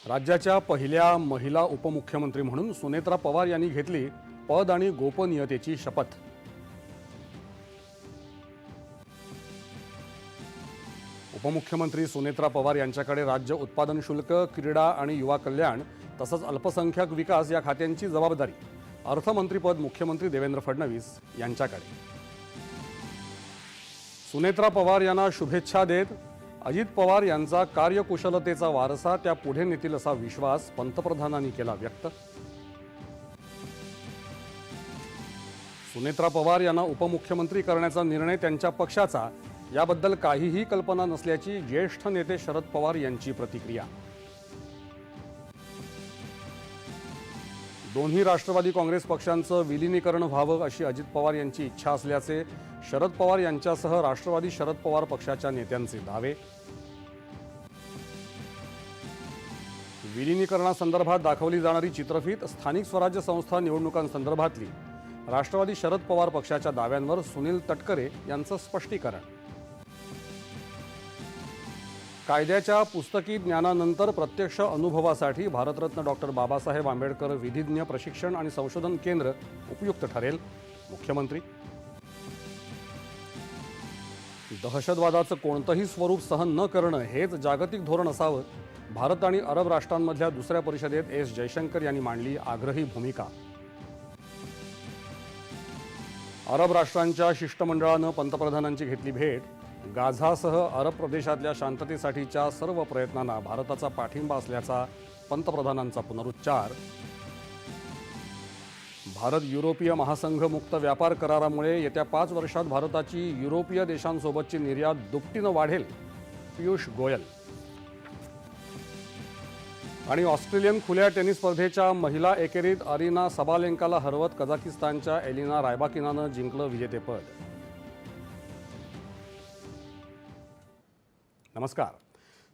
राज्याच्या पहिल्या महिला उपमुख्यमंत्री म्हणून सुनेत्रा पवार यांनी घेतली पद आणि गोपनीयतेची शपथ। उपमुख्यमंत्री सुनेत्रा पवार यांच्याकडे राज्य उत्पादन शुल्क, क्रीडा आणि युवा कल्याण तसंच अल्पसंख्याक विकास या खात्यांची जबाबदारी। अर्थमंत्रीपद मुख्यमंत्री देवेंद्र फडणवीस यांच्याकडे। सुनेत्रा पवार यांना शुभेच्छा देत अजित पवार यांचा कार्यकुशलतेचा वारसा त्या पुढे नेतील असा विश्वास पंतप्रधानांनी केला व्यक्त। सुनेत्रा पवार यांना उपमुख्यमंत्री करण्याचा निर्णय त्यांच्या पक्षाचा, याबद्दल काहीही कल्पना नसल्याची ज्येष्ठ नेते शरद पवार यांची प्रतिक्रिया। दोन्ही राष्ट्रवादी काँग्रेस पक्षांचं विलीनीकरण व्हावं अशी अजित पवार यांची इच्छा असल्याचे शरद पवार यांच्यासह राष्ट्रवादी शरद पवार पक्षाच्या नेत्यांचे दावे। विलीनीकरणासंदर्भात दाखवली जाणारी चित्रफीत स्थानिक स्वराज्य संस्था निवडणुकांसंदर्भातली राष्ट्रवादी शरद पवार पक्षाच्या दाव्यांवर सुनील तटकरे यांचं स्पष्टीकरण। कायद्याच्या पुस्तकी ज्ञानानंतर प्रत्यक्ष अनुभवासाठी भारतरत्न डॉक्टर बाबासाहेब आंबेडकर विधिज्ञ प्रशिक्षण आणि संशोधन केंद्र उपयुक्त ठरेल, मुख्यमंत्री। दहशतवादाचं कोणतंही स्वरूप सहन न करणं हेच जागतिक धोरण असावं, भारत आणि अरब राष्ट्रांमधल्या दुसऱ्या परिषदेत एस जयशंकर यांनी मांडली आग्रही भूमिका। अरब राष्ट्रांच्या शिष्टमंडळानं पंतप्रधानांची घेतली भेट। गाझासह अरब प्रदेशातल्या शांततेसाठीच्या सर्व प्रयत्नांना भारताचा पाठिंबा असल्याचा पंतप्रधानांचा पुनरुच्चार। भारत युरोपीय महासंघ मुक्त व्यापार करारामुळे येत्या 5 वर्षात भारताची युरोपीय देशांसोबतची निर्यात दुपटीनं वाढेल, पियुष गोयल। आणि ऑस्ट्रेलियन खुल्या टेनिस स्पर्धेच्या महिला एकेरीत अरिना सबालेंकाला हरवत कझाकिस्तानच्या एलिना रायबाकिनानं जिंकलं विजेतेपद। नमस्कार।